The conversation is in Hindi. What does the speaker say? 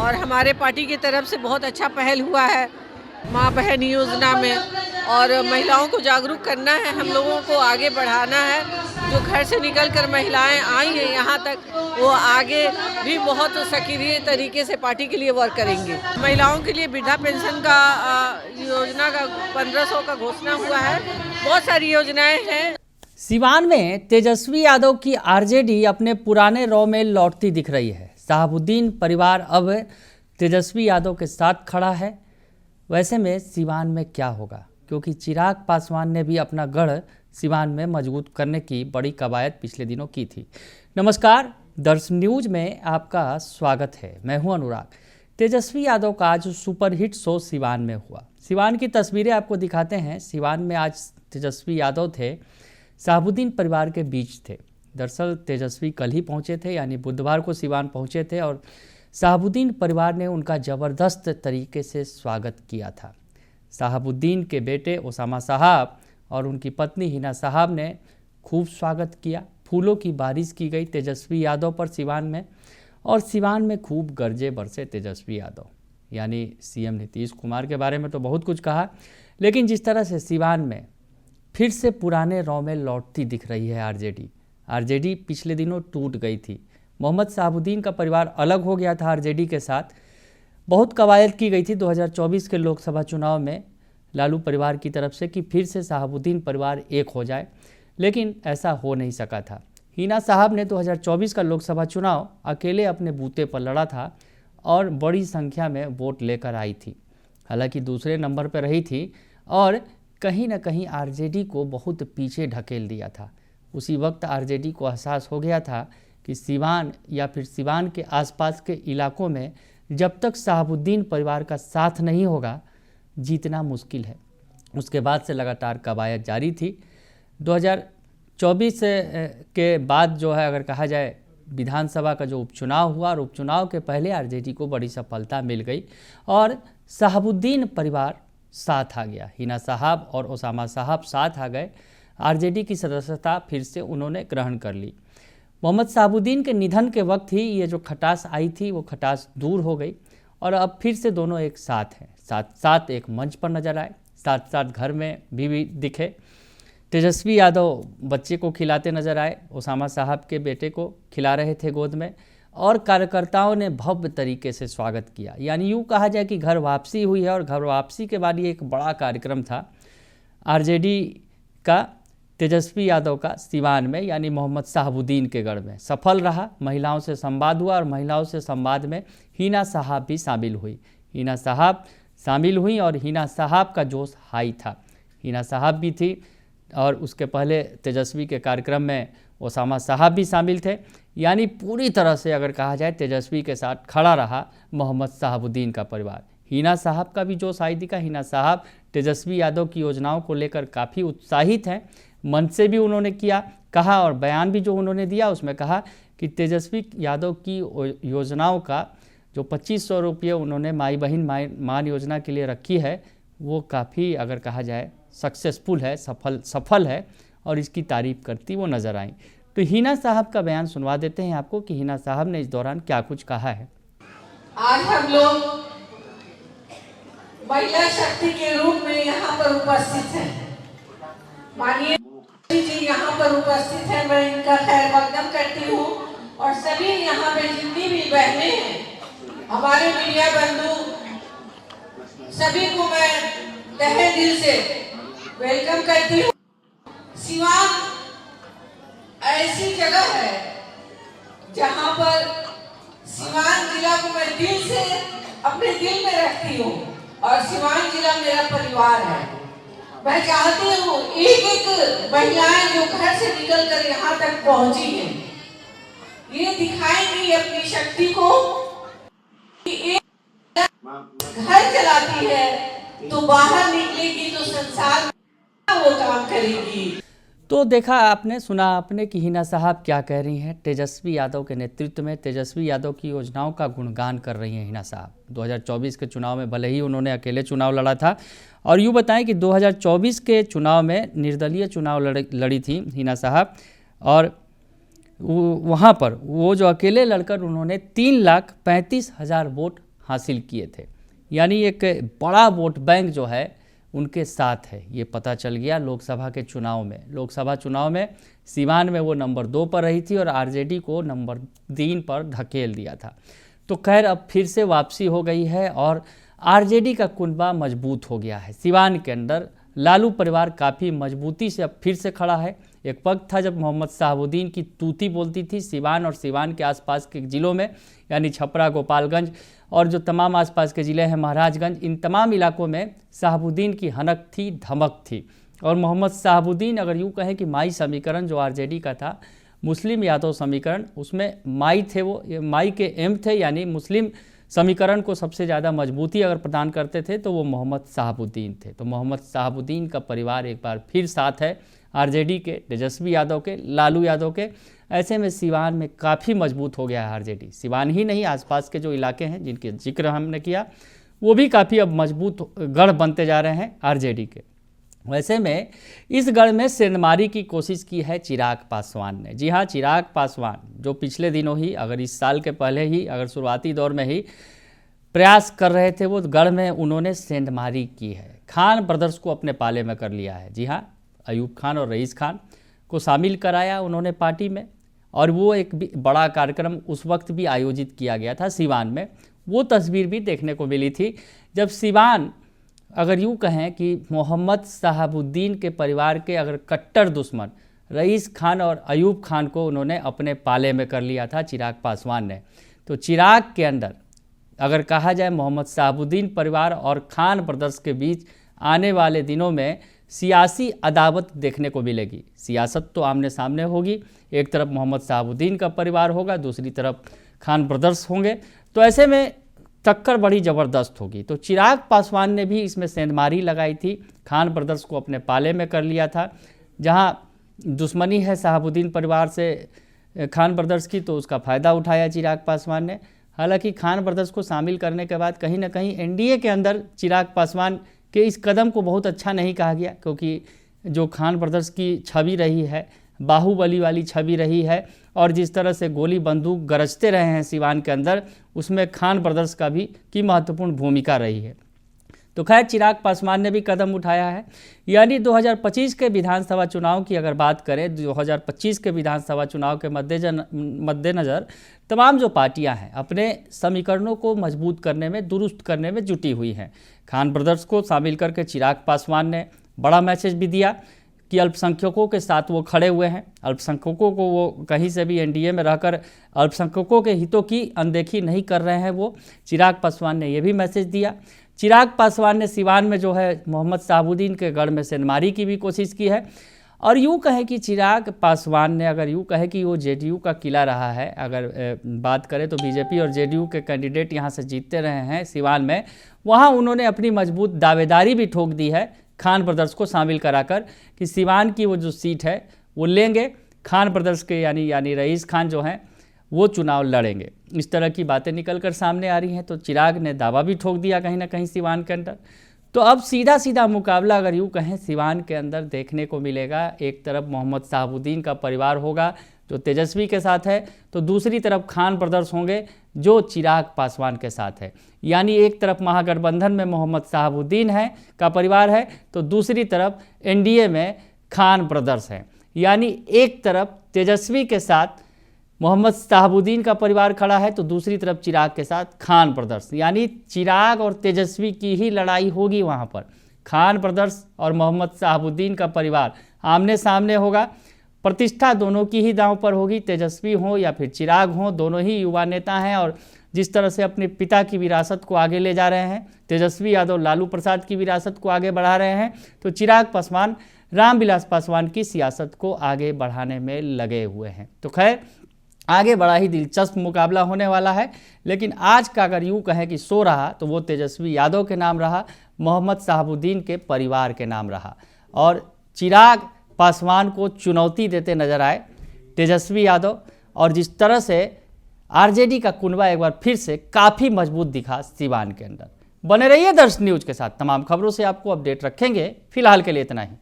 और हमारे पार्टी की तरफ से बहुत अच्छा पहल हुआ है माँ बहन योजना में। और महिलाओं को जागरूक करना है, हम लोगों को आगे बढ़ाना है। जो घर से निकलकर महिलाएं आई हैं यहाँ तक, वो आगे भी बहुत सक्रिय तरीके से पार्टी के लिए वर्क करेंगी। महिलाओं के लिए वृद्धा पेंशन का योजना का 1500 का घोषणा हुआ है। बहुत सारी योजनाएं हैं। सिवान में तेजस्वी यादव की आरजेडी अपने पुराने रॉ में लौटती दिख रही है। शहाबुद्दीन परिवार अब तेजस्वी यादव के साथ खड़ा है। वैसे में सिवान में क्या होगा, क्योंकि चिराग पासवान ने भी अपना गढ़ सिवान में मजबूत करने की बड़ी कवायद पिछले दिनों की थी। नमस्कार, दर्शन न्यूज में आपका स्वागत है। मैं हूं अनुराग। तेजस्वी यादव का आज सुपरहिट शो सिवान में हुआ। सिवान की तस्वीरें आपको दिखाते हैं। सिवान में आज तेजस्वी यादव थे, शहाबुद्दीन परिवार के बीच थे। दरअसल तेजस्वी कल ही पहुंचे थे, यानी बुधवार को सिवान पहुंचे थे और शहाबुद्दीन परिवार ने उनका ज़बरदस्त तरीके से स्वागत किया था। शहाबुद्दीन के बेटे ओसामा साहब और उनकी पत्नी हिना साहब ने खूब स्वागत किया। फूलों की बारिश की गई तेजस्वी यादव पर सिवान में, और सिवान में खूब गरजे बरसे तेजस्वी यादव। यानी सीएम नीतीश कुमार के बारे में तो बहुत कुछ कहा, लेकिन जिस तरह से सिवान में फिर से पुराने रॉ में लौटती दिख रही है आरजेडी पिछले दिनों टूट गई थी। मोहम्मद शहाबुद्दीन का परिवार अलग हो गया था आरजेडी के साथ। बहुत कवायद की गई थी 2024 के लोकसभा चुनाव में लालू परिवार की तरफ से कि फिर से शहाबुद्दीन परिवार एक हो जाए, लेकिन ऐसा हो नहीं सका था। हिना साहब ने 2024 का लोकसभा चुनाव अकेले अपने बूते पर लड़ा था और बड़ी संख्या में वोट लेकर आई थी। हालांकि दूसरे नंबर पर रही थी और कहीं न कहीं आरजेडी को बहुत पीछे ढकेल दिया था। उसी वक्त आरजेडी को एहसास हो गया था कि सिवान या फिर सिवान के आसपास के इलाकों में जब तक शहाबुद्दीन परिवार का साथ नहीं होगा, जीतना मुश्किल है। उसके बाद से लगातार कवायद जारी थी। 2024 के बाद जो है, अगर कहा जाए, विधानसभा का जो उपचुनाव हुआ और उपचुनाव के पहले आरजेडी को बड़ी सफलता मिल गई और शहाबुद्दीन परिवार साथ आ गया। हिना साहब और ओसामा साहब साथ आ गए। आरजेडी की सदस्यता फिर से उन्होंने ग्रहण कर ली। मोहम्मद शहाबुद्दीन के निधन के वक्त ही ये जो खटास आई थी वो खटास दूर हो गई और अब फिर से दोनों एक साथ हैं, साथ साथ एक मंच पर नजर आए, साथ साथ घर में भी दिखे। तेजस्वी यादव बच्चे को खिलाते नजर आए, ओसामा साहब के बेटे को खिला रहे थे गोद में, और कार्यकर्ताओं ने भव्य तरीके से स्वागत किया। यानी यूँ कहा जाए कि घर वापसी हुई है और घर वापसी के बाद ये एक बड़ा कार्यक्रम था आरजेडी का, तेजस्वी यादव का सिवान में, यानी मोहम्मद शहाबुद्दीन के गढ़ में सफल रहा। महिलाओं से संवाद हुआ और महिलाओं से संवाद में हिना साहब भी शामिल हुई। हिना साहब शामिल हुई और हिना साहब का जोश हाई था। हिना साहब भी थी और उसके पहले तेजस्वी के कार्यक्रम में ओसामा साहब भी शामिल थे। यानी पूरी तरह से अगर कहा जाए तेजस्वी के साथ खड़ा रहा मोहम्मद शहाबुद्दीन का परिवार। हिना साहब का भी जोश हाई दिखा। हिना साहब तेजस्वी यादव की योजनाओं को लेकर काफ़ी उत्साहित हैं। मंच से भी उन्होंने कहा और बयान भी जो उन्होंने दिया उसमें कहा कि तेजस्वी यादव की योजनाओं का जो 2500 रुपये उन्होंने माई बहन मान योजना के लिए रखी है, वो काफ़ी अगर कहा जाए सक्सेसफुल है, सफल है, और इसकी तारीफ करती वो नज़र आई। तो हिना साहब का बयान सुनवा देते हैं आपको कि हिना साहब ने इस दौरान क्या कुछ कहा है। आज हम लोग महिला शक्ति के रूप में यहाँ पर उपस्थित हैं। माननीय जी यहाँ पर उपस्थित हैं, मैं इनका खैर मकदम करती हूँ। और सभी यहाँ पे जितनी भी बहनें हैं, हमारे मीडिया बंधु, सभी को मैं तहे दिल से वेलकम करती हूँ। सिवान ऐसी जगह है जहाँ पर सिवान जिला को मैं दिल से अपने दिल में रखती हूँ और सिवान जिला मेरा परिवार है। मैं चाहती हूँ एक एक महिलाएं जो घर से निकलकर यहाँ तक पहुंची हैं, ये दिखाएंगी अपनी शक्ति को कि एक घर चलाती है तो बाहर निकलेगी तो संसार में वो काम करेगी। तो देखा आपने, सुना आपने कि हिना साहब क्या कह रही हैं। तेजस्वी यादव के नेतृत्व में तेजस्वी यादव की योजनाओं का गुणगान कर रही हैं हिना साहब। 2024 के चुनाव में भले ही उन्होंने अकेले चुनाव लड़ा था, और यूँ बताएं कि 2024 के चुनाव में निर्दलीय चुनाव लड़ी थी हिना साहब, और वहाँ पर वो जो अकेले लड़कर उन्होंने 3,35,000 वोट हासिल किए थे, यानी एक बड़ा वोट बैंक जो है उनके साथ है। ये पता चल गया लोकसभा के चुनाव में। लोकसभा चुनाव में सीवान में वो नंबर 2 पर रही थी और आरजेडी को नंबर 3 पर धकेल दिया था। तो खैर अब फिर से वापसी हो गई है और आरजेडी का कुनबा मजबूत हो गया है। सीवान के अंदर लालू परिवार काफ़ी मजबूती से अब फिर से खड़ा है। एक वक्त था जब मोहम्मद शहाबुद्दीन की तूती बोलती थी सीवान और सीवान के आसपास के ज़िलों में, यानी छपरा, गोपालगंज और जो तमाम आसपास के ज़िले हैं, महाराजगंज, इन तमाम इलाकों में शहाबुद्दीन की हनक थी, धमक थी। और मोहम्मद शहाबुद्दीन अगर यूँ कहें कि माई समीकरण जो आरजेडी का था, मुस्लिम यादव समीकरण, उसमें माई थे, वो माई के एम थे, यानी मुस्लिम समीकरण को सबसे ज़्यादा मजबूती अगर प्रदान करते थे तो वो मोहम्मद शहाबुद्दीन थे। तो मोहम्मद शहाबुद्दीन का परिवार एक बार फिर साथ है आरजेडी के, तेजस्वी यादव के, लालू यादव के। ऐसे में सीवान में काफ़ी मजबूत हो गया है आरजेडी। सीवान ही नहीं, आसपास के जो इलाके हैं जिनके जिक्र हमने किया, वो भी काफ़ी अब मजबूत गढ़ बनते जा रहे हैं आरजेडी के। वैसे में इस गढ़ में सेंधमारी की कोशिश की है चिराग पासवान ने। जी हाँ, चिराग पासवान जो पिछले दिनों ही, अगर इस साल के पहले ही, अगर शुरुआती दौर में ही प्रयास कर रहे थे, वो गढ़ में उन्होंने सेंधमारी की है। खान ब्रदर्स को अपने पाले में कर लिया है। जी हाँ, अयूब खान और रईस खान को शामिल कराया उन्होंने पार्टी में, और वो एक भी बड़ा कार्यक्रम उस वक्त भी आयोजित किया गया था सीवान में। वो तस्वीर भी देखने को मिली थी जब सीवान, अगर यूँ कहें कि मोहम्मद शहाबुद्दीन के परिवार के अगर कट्टर दुश्मन रईस खान और अयूब खान को उन्होंने अपने पाले में कर लिया था चिराग पासवान ने। तो चिराग के अंदर अगर कहा जाए मोहम्मद शहाबुद्दीन परिवार और खान ब्रदर्स के बीच आने वाले दिनों में सियासी अदावत देखने को मिलेगी। सियासत तो आमने सामने होगी, एक तरफ मोहम्मद शहाबुद्दीन का परिवार होगा, दूसरी तरफ खान ब्रदर्स होंगे। तो ऐसे में टक्कर बड़ी ज़बरदस्त होगी। तो चिराग पासवान ने भी इसमें सेंधमारी लगाई थी, खान ब्रदर्स को अपने पाले में कर लिया था। जहाँ दुश्मनी है शहाबुद्दीन परिवार से खान ब्रदर्स की, तो उसका फ़ायदा उठाया चिराग पासवान ने। हालांकि खान ब्रदर्स को शामिल करने के बाद कहीं ना कहीं एनडीए के अंदर चिराग पासवान के इस कदम को बहुत अच्छा नहीं कहा गया, क्योंकि जो खान ब्रदर्स की छवि रही है, बाहुबली वाली छवि रही है, और जिस तरह से गोली बंदूक गरजते रहे हैं सीवान के अंदर, उसमें खान ब्रदर्स का भी की महत्वपूर्ण भूमिका रही है। तो खैर चिराग पासवान ने भी कदम उठाया है। यानी 2025 के विधानसभा चुनाव की अगर बात करें, 2025 के विधानसभा चुनाव के मद्देनज़र तमाम जो पार्टियां हैं अपने समीकरणों को मजबूत करने में, दुरुस्त करने में जुटी हुई हैं। खान ब्रदर्स को शामिल करके चिराग पासवान ने बड़ा मैसेज भी दिया कि अल्पसंख्यकों के साथ वो खड़े हुए हैं। अल्पसंख्यकों को वो कहीं से भी एनडीए में रहकर अल्पसंख्यकों के हितों की अनदेखी नहीं कर रहे हैं। वो चिराग पासवान ने ये भी मैसेज दिया। चिराग पासवान ने सीवान में जो है मोहम्मद शहाबुद्दीन के गढ़ में सेंधमारी की भी कोशिश की है। और यूँ कहें कि चिराग पासवान ने, अगर यूँ कहें कि वो जेडीयू का किला रहा है, अगर बात करें तो बीजेपी और जेडीयू के कैंडिडेट यहाँ से जीतते रहे हैं सीवान में, वहाँ उन्होंने अपनी मजबूत दावेदारी भी ठोक दी है खान ब्रदर्स को शामिल कराकर कि सीवान की वो जो सीट है वो लेंगे, खान ब्रदर्स के यानी रईस खान जो हैं वो चुनाव लड़ेंगे। इस तरह की बातें निकल कर सामने आ रही हैं। तो चिराग ने दावा भी ठोक दिया कहीं ना कहीं सीवान के अंदर। तो अब सीधा मुकाबला अगर यूँ कहें सीवान के अंदर देखने को मिलेगा। एक तरफ मोहम्मद शहाबुद्दीन का परिवार होगा जो तेजस्वी के साथ है, तो दूसरी तरफ खान ब्रदर्स होंगे जो चिराग पासवान के साथ है। यानी एक तरफ महागठबंधन में मोहम्मद शहाबुद्दीन है का परिवार है, तो दूसरी तरफ एनडीए में खान ब्रदर्स हैं। यानी एक तरफ तेजस्वी के साथ मोहम्मद शहाबुद्दीन का परिवार खड़ा है, तो दूसरी तरफ चिराग के साथ खान ब्रदर्स। यानी चिराग और तेजस्वी की ही लड़ाई होगी वहाँ पर। खान ब्रदर्स और मोहम्मद शहाबुद्दीन का परिवार आमने सामने होगा। प्रतिष्ठा दोनों की ही दांव पर होगी, तेजस्वी हो या फिर चिराग हो, दोनों ही युवा नेता हैं और जिस तरह से अपने पिता की विरासत को आगे ले जा रहे हैं, तेजस्वी यादव लालू प्रसाद की विरासत को आगे बढ़ा रहे हैं, तो चिराग पासवान रामविलास पासवान की सियासत को आगे बढ़ाने में लगे हुए हैं। तो खैर आगे बड़ा ही दिलचस्प मुकाबला होने वाला है। लेकिन आज का अगर यूँ कहें कि शो रहा तो वो तेजस्वी यादव के नाम रहा, मोहम्मद शहाबुद्दीन के परिवार के नाम रहा, और चिराग पासवान को चुनौती देते नजर आए तेजस्वी यादव। और जिस तरह से आरजेडी का कुनबा एक बार फिर से काफ़ी मजबूत दिखा सीवान के अंदर। बने रहिए दर्श न्यूज़ के साथ, तमाम खबरों से आपको अपडेट रखेंगे। फिलहाल के लिए इतना ही।